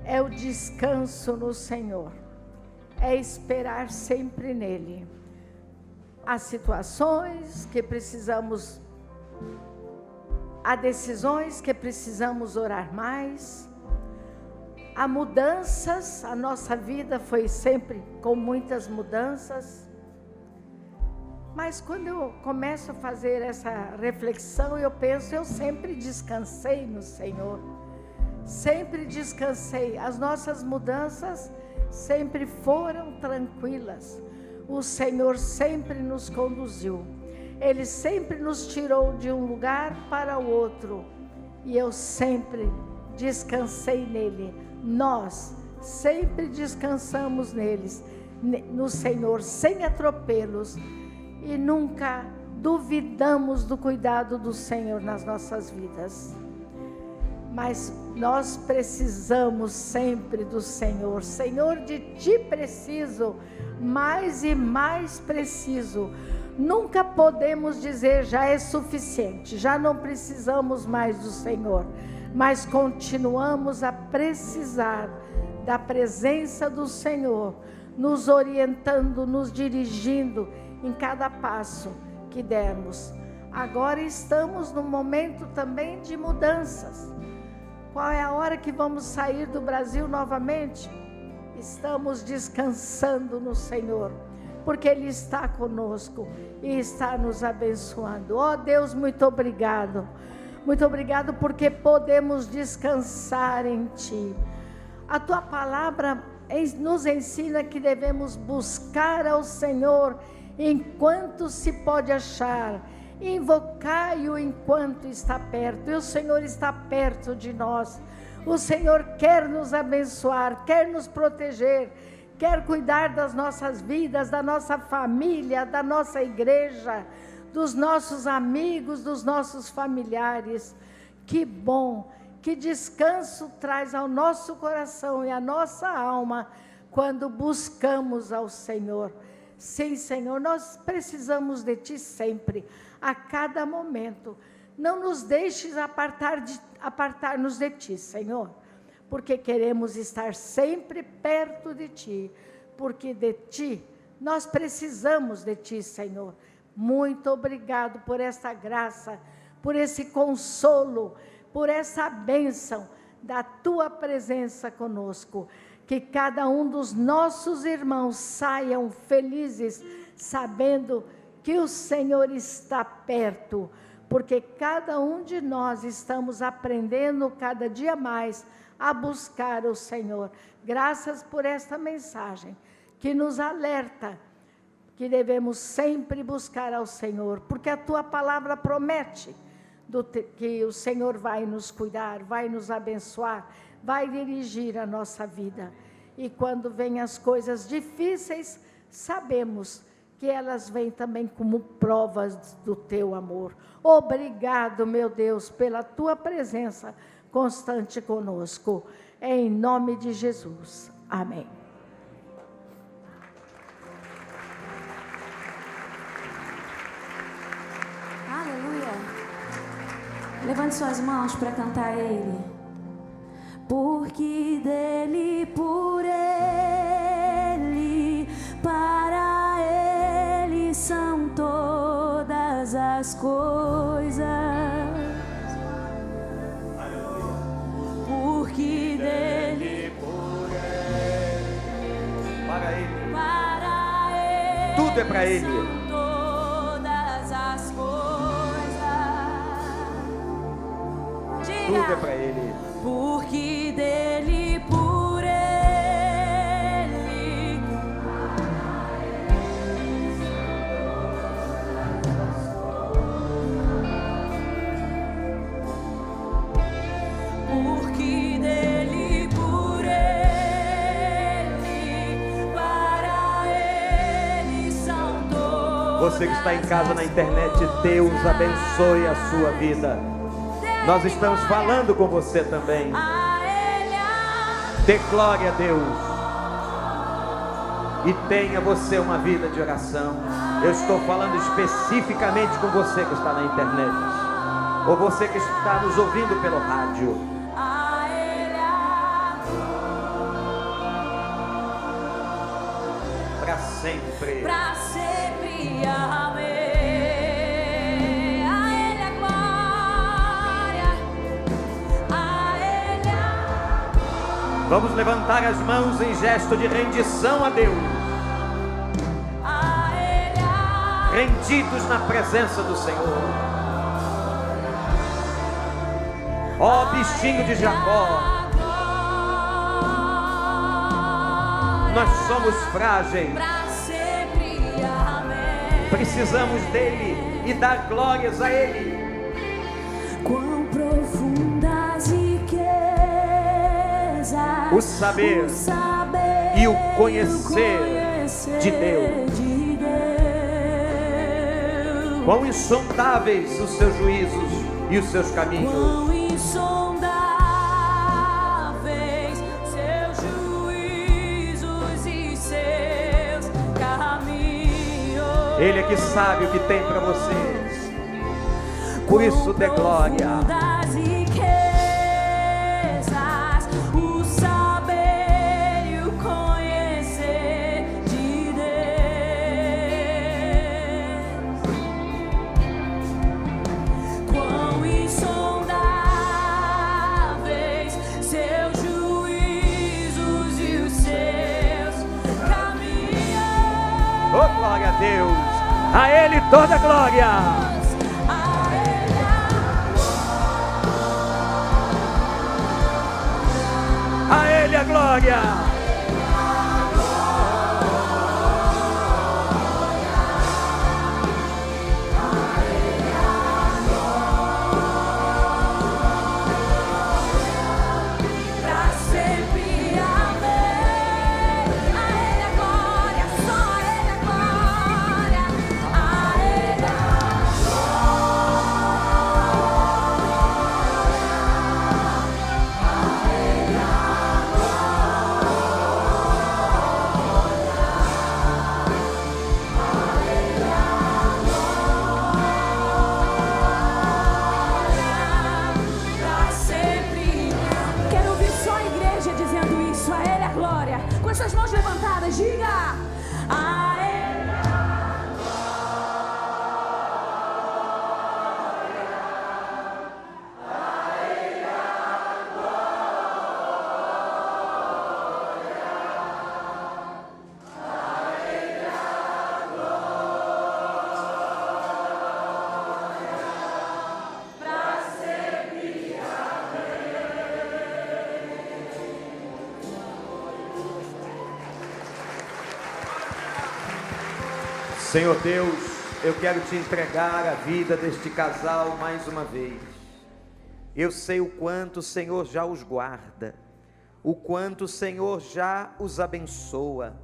é o descanso no Senhor, é esperar sempre nele. Há situações que precisamos, há decisões que precisamos orar mais, Há mudanças, a nossa vida foi sempre com muitas mudanças. Mas quando eu começo a fazer essa reflexão, eu penso, eu sempre descansei no Senhor. Sempre descansei. As nossas mudanças sempre foram tranquilas. O Senhor sempre nos conduziu. Ele sempre nos tirou de um lugar para o outro. E eu sempre descansei nele. Nós sempre descansamos no Senhor, sem atropelos. E nunca duvidamos do cuidado do Senhor nas nossas vidas. Mas nós precisamos sempre do Senhor. Senhor, de Ti preciso, mais e mais preciso. Nunca podemos dizer já é suficiente, já não precisamos mais do Senhor. Mas continuamos a precisar da presença do Senhor, nos orientando, nos dirigindo em cada passo que dermos. Agora estamos num momento também de mudanças. Qual é a hora que vamos sair do Brasil novamente? Estamos descansando no Senhor, porque Ele está conosco e está nos abençoando. Oh Deus, muito obrigado. Muito obrigado porque podemos descansar em Ti. A Tua palavra nos ensina que devemos buscar ao Senhor enquanto se pode achar, invocai-o enquanto está perto. E o Senhor está perto de nós. O Senhor quer nos abençoar, quer nos proteger, quer cuidar das nossas vidas, da nossa família, da nossa igreja, dos nossos amigos, dos nossos familiares. Que bom, que descanso traz ao nosso coração e à nossa alma quando buscamos ao Senhor. Sim, Senhor, nós precisamos de Ti sempre, a cada momento. Não nos deixes apartar-nos de Ti, Senhor, porque queremos estar sempre perto de Ti, porque de Ti, nós precisamos de Ti, Senhor. Muito obrigado por esta graça, por esse consolo, por essa bênção da Tua presença conosco. Que cada um dos nossos irmãos saiam felizes, sabendo que o Senhor está perto, porque cada um de nós estamos aprendendo cada dia mais a buscar o Senhor. Graças por esta mensagem, que nos alerta que devemos sempre buscar ao Senhor, porque a Tua palavra promete que o Senhor vai nos cuidar, vai nos abençoar, vai dirigir a nossa vida. E quando vêm as coisas difíceis, sabemos que elas vêm também como provas do Teu amor. Obrigado, meu Deus, pela Tua presença constante conosco. Em nome de Jesus. Amém. Aleluia. Levante suas mãos para cantar a Ele. Porque dele, por Ele, para Ele são todas as coisas. Porque dele, por Ele, para Ele, tudo é para Ele. São todas as coisas. Diga. Tudo é para Ele. Porque dele, por Ele, porque dele, por Ele, para Ele são todas. Você que está em casa na internet, Deus abençoe a sua vida. Nós estamos falando com você também. Dê glória a Deus. E tenha você uma vida de oração. Eu estou falando especificamente com você que está na internet, ou você que está nos ouvindo pelo rádio. Para sempre. Para sempre, amém. Vamos levantar as mãos em gesto de rendição a Deus. Rendidos na presença do Senhor. Ó bichinho de Jacó, nós somos frágeis, precisamos dele e dar glórias a ele. Quão profundas riquezas, O saber e o conhecer de Deus. Quão insondáveis os seus juízos e os seus caminhos. Quão insondáveis seus juízos e seus caminhos. Ele é que sabe o que tem para vocês. Por isso dê glória. Das riquezas, o saber e o conhecer de Deus. Quão insondáveis seus juízos e os seus caminhos. Oh, glória a Deus. A ele toda glória. A ele a glória. Pra sempre, amém. A ele a glória, só a ele a glória. A ele a pra sempre. Quero ouvir só a igreja dizendo isso. A ele a glória. Com essas mãos levantadas, diga. A ele. Senhor Deus, eu quero te entregar a vida deste casal mais uma vez. Eu sei o quanto o Senhor já os guarda, o quanto o Senhor já os abençoa,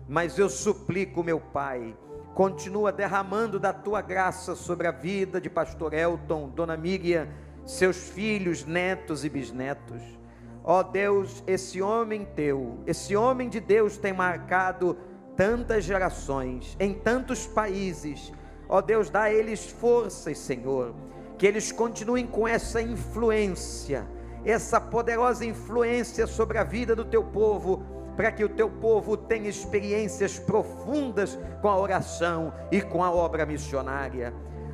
mas eu suplico, meu Pai, continua derramando da tua graça sobre a vida de pastor Elton, dona Miriam, seus filhos, netos e bisnetos. Ó Deus, esse homem teu, esse homem de Deus tem marcado tantas gerações, em tantos países. Ó Deus, dá a eles forças, Senhor, que eles continuem com essa influência, essa poderosa influência sobre a vida do teu povo, para que o teu povo tenha experiências profundas com a oração e com a obra missionária.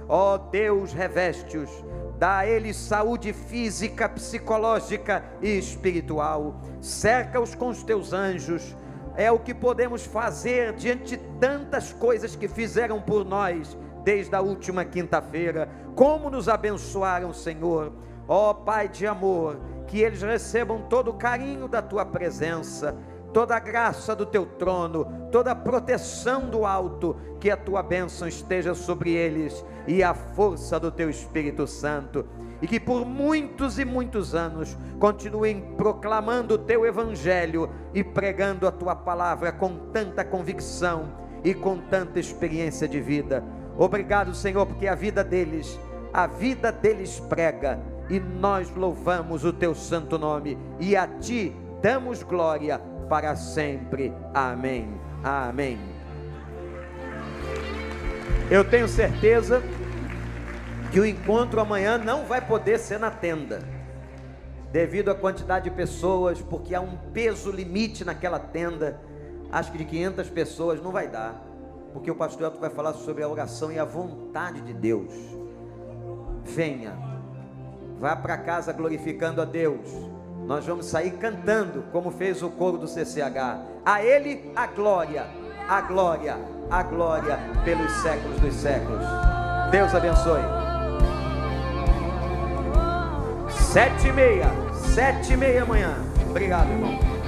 Ó Deus, reveste-os, dá a eles saúde física, psicológica e espiritual, cerca-os com os teus anjos. É o que podemos fazer diante de tantas coisas que fizeram por nós desde a última quinta-feira. Como nos abençoaram, Senhor. Ó Pai de amor, que eles recebam todo o carinho da tua presença, toda a graça do teu trono, toda a proteção do alto, que a tua bênção esteja sobre eles e a força do teu Espírito Santo. E que por muitos e muitos anos continuem proclamando o teu evangelho e pregando a tua palavra com tanta convicção e com tanta experiência de vida. Obrigado, Senhor, porque a vida deles prega, e nós louvamos o teu santo nome e a ti damos glória para sempre. Amém. Amém. Eu tenho certeza que o encontro amanhã não vai poder ser na tenda, devido à quantidade de pessoas, porque há um peso limite naquela tenda. Acho que de 500 pessoas não vai dar, porque o pastor Elton vai falar sobre a oração e a vontade de Deus. Venha, vá para casa glorificando a Deus, nós vamos sair cantando, como fez o coro do CCH. A Ele a glória, a glória, a glória pelos séculos dos séculos. Deus abençoe. 7h30 amanhã. Obrigado, irmão.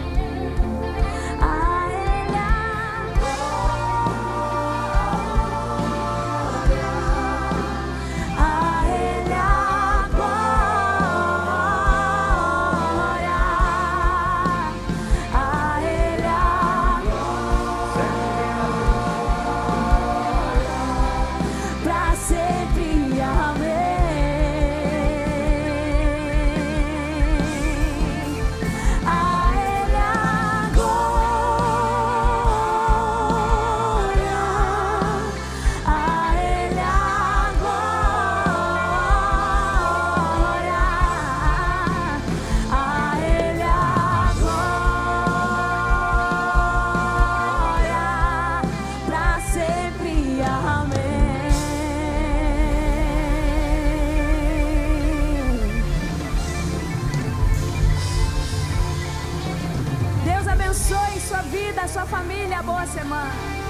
Sua vida, sua família, boa semana.